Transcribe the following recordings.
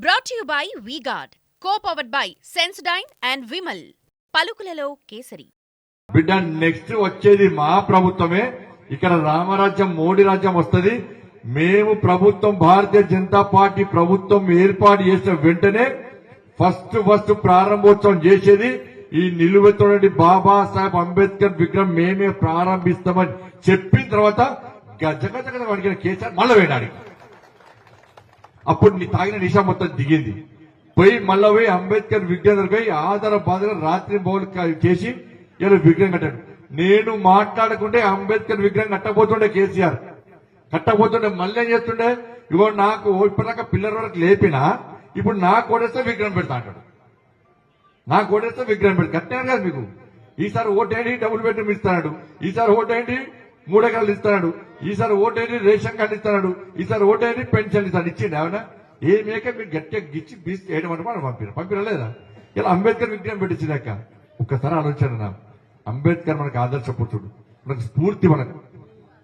Brought to you by V-Guard, co-powered by Sensodyne and Vimal. పలుకులలో kesari. బిడ్డ next వచ్చేది మా ప్రభుత్వమే. ఇక్కడ రామరాజ్యం మోడీ రాజ్యం వస్తుంది. మేము ప్రభుత్వం భారతీయ జనతా పార్టీ ప్రభుత్వం ఏర్పాటు చేసిన వెంటనే ఫస్ట్ ప్రారంభోత్సవం చేసేది ఈ నిలువెత్తు బాబాసాహెబ్ అంబేద్కర్ విగ్రహం మేమే ప్రారంభిస్తామని చెప్పిన తర్వాత గజగజగజ వణికిన కేసీఆర్ మళ్ళీ వేయడానికి అప్పుడు నీ తాగిన నిషా మొత్తం దిగింది. పోయి మళ్ళీ పోయి అంబేద్కర్ విగ్రహం దగ్గర పోయి ఆధార బాధగా రాత్రి బౌలు చేసి ఇలా విగ్రహం కట్టాడు. నేను మాట్లాడకుంటే అంబేద్కర్ విగ్రహం కట్టబోతుండే కేసీఆర్ కట్టబోతుండే మళ్ళీ ఏం చేస్తుండే, ఇగో నాకు ఇప్పటిదాకా పిల్లల వరకు లేపినా ఇప్పుడు నాకు ఓడేస్తే విగ్రహం పెడతా అంటాడు. నాకు ఓడేస్తే విగ్రహం పెడతా కట్టాను కదా మీకు. ఈసారి ఓటేంటి డబుల్ బెడ్రూమ్ ఇస్తాడు, ఈసారి ఓటేంటి 3 ఎకరాలు ఇస్తాడు, ఈసారి ఓటేంటి రేషన్ కార్డు ఇస్తాడు, ఈసారి ఓటేంటి పెన్షన్ ఇస్తాడు. ఇచ్చిండి ఏమన్నా ఏమేక మీరు గట్టిగా గిచ్చి బీసి వేయడం మనం పంపిరలేదా? ఇలా అంబేద్కర్ విగ్రహం పెట్టించినాక ఒక్కసారి ఆలోచన. అంబేద్కర్ మనకు ఆదర్శపుత్రుడు, మనకు స్ఫూర్తి మనకు.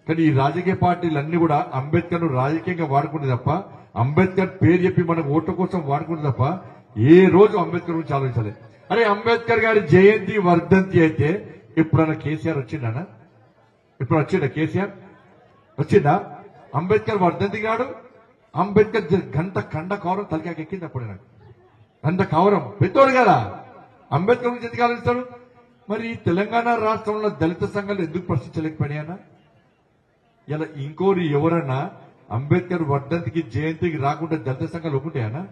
కానీ ఈ రాజకీయ పార్టీలన్నీ కూడా అంబేద్కర్ ను రాజకీయంగా వాడుకుంటే తప్ప, అంబేద్కర్ పేరు చెప్పి మన ఓట్ల కోసం వాడుకుంటే తప్ప ఏ రోజు అంబేద్కర్ గురించి ఆలోచించలేదు. అరే అంబేద్కర్ గారి జయంతి వర్ధంతి అయితే ఎప్పుడన్నా కేసీఆర్ వచ్చిండా? ఇప్పుడు వచ్చిండా కేసీఆర్? వచ్చిందా? అంబేద్కర్ వర్ధంతి కాడు. అంబేద్కర్ గంట కండ కౌరం తలకాకి ఎక్కింది అప్పుడు నాకు. గంట కౌరం పెద్దోడు కదా, అంబేద్కర్ గురించి ఎందుకు ఆలోచిస్తాడు? మరి తెలంగాణ రాష్ట్రంలో దళిత సంఘాలు ఎందుకు ప్రశ్నించలేకపోయినాయన్నా? ఇలా ఇంకోరు ఎవరన్నా అంబేద్కర్ వర్ధంతికి జయంతికి రాకుండా దళిత సంఘాలు ఒప్పుకుంటాయన్నా?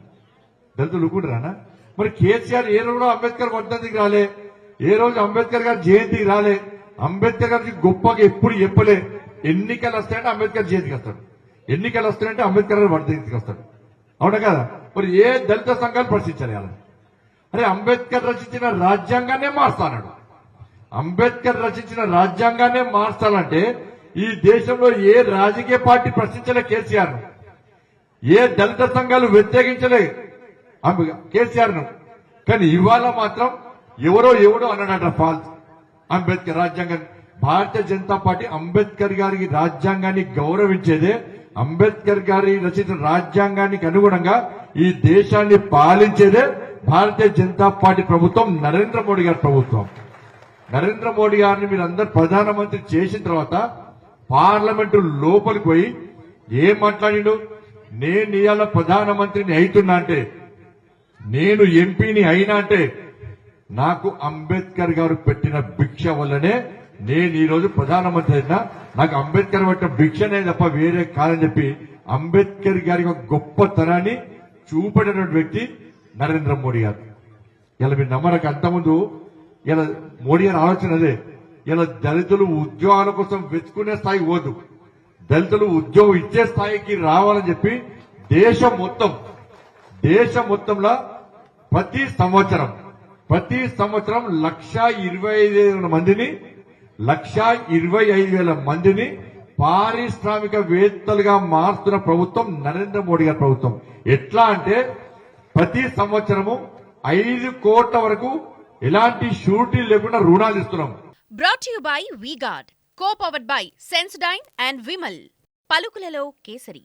దళితులు ఒప్పుకుంటారా? మరి కేసీఆర్ ఏ రోజు అంబేద్కర్ వర్ధంతికి రాలే, ఏ రోజు అంబేద్కర్ గారి జయంతికి రాలే, అంబేద్కర్ గారికి గొప్పగా ఎప్పుడు చెప్పలే. ఎన్నికలు వస్తాయంటే అంబేద్కర్ జయంతికి వస్తాడు, ఎన్నికలు వస్తాయంటే అంబేద్కర్ గారు వర్ధంతికి వస్తాడు. అవునా కదా? మరి ఏ దళిత సంఘాలు ప్రశ్నించాలి అలా? అరే అంబేద్కర్ రచించిన రాజ్యాంగాన్నే మార్స్తాడు. అంబేద్కర్ రచించిన రాజ్యాంగాన్నే మార్చాలంటే ఈ దేశంలో ఏ రాజకీయ పార్టీ ప్రశ్నించలే కేసీఆర్ ను, ఏ దళిత సంఘాలు వ్యతిరేకించలే కేసీఆర్ ను. కానీ ఇవాళ మాత్రం ఎవడో అన్నాడట ఫాల్స్ అంబేద్కర్ రాజ్యాంగం. భారతీయ జనతా పార్టీ అంబేద్కర్ గారికి రాజ్యాంగాన్ని గౌరవించేదే, అంబేద్కర్ గారి రచించిన రాజ్యాంగానికి అనుగుణంగా ఈ దేశాన్ని పాలించేదే భారతీయ జనతా పార్టీ ప్రభుత్వం, నరేంద్ర మోడీ గారి ప్రభుత్వం. నరేంద్ర మోడీ గారిని మీరు అందరు ప్రధానమంత్రి చేసిన తర్వాత పార్లమెంటు లోపలికి పోయి ఏం మాట్లాడిండు? నేను ఇవాళ ప్రధానమంత్రిని అవుతున్నా అంటే, నేను ఎంపీని అయినా అంటే నాకు అంబేద్కర్ గారు పెట్టిన భిక్ష వల్లనే నేను ఈ రోజు ప్రధానమంత్రి అయినా. నాకు అంబేద్కర్ పెట్టిన భిక్షనే తప్ప వేరే కాదని చెప్పి అంబేద్కర్ గారి గొప్పతనాన్ని చూపెట్టినటువంటి వ్యక్తి నరేంద్ర మోడీ గారు. ఇలా మీరు నమ్మరకు అంతకుముందు ఇలా మోడీ గారి ఆలోచన అదే. ఇలా దళితులు ఉద్యోగాల కోసం వెతుకునే స్థాయికి పోదు, దళితులు ఉద్యోగం ఇచ్చే స్థాయికి రావాలని చెప్పి దేశం మొత్తంలో ప్రతి సంవత్సరం 1,25,000 మందిని పారిశ్రామికవేత్తలుగా మారుతున్న ప్రభుత్వం నరేంద్ర మోడీ గారి ప్రభుత్వం. ఎట్లా అంటే ప్రతి సంవత్సరము 5 కోట్ల వరకు ఎలాంటి షూరిటీ లేకుండా రుణాలు ఇస్తున్నాం. Brought to you by V-Guard, co-powered by Sensodyne and Vimal. పలుకులలో kesari.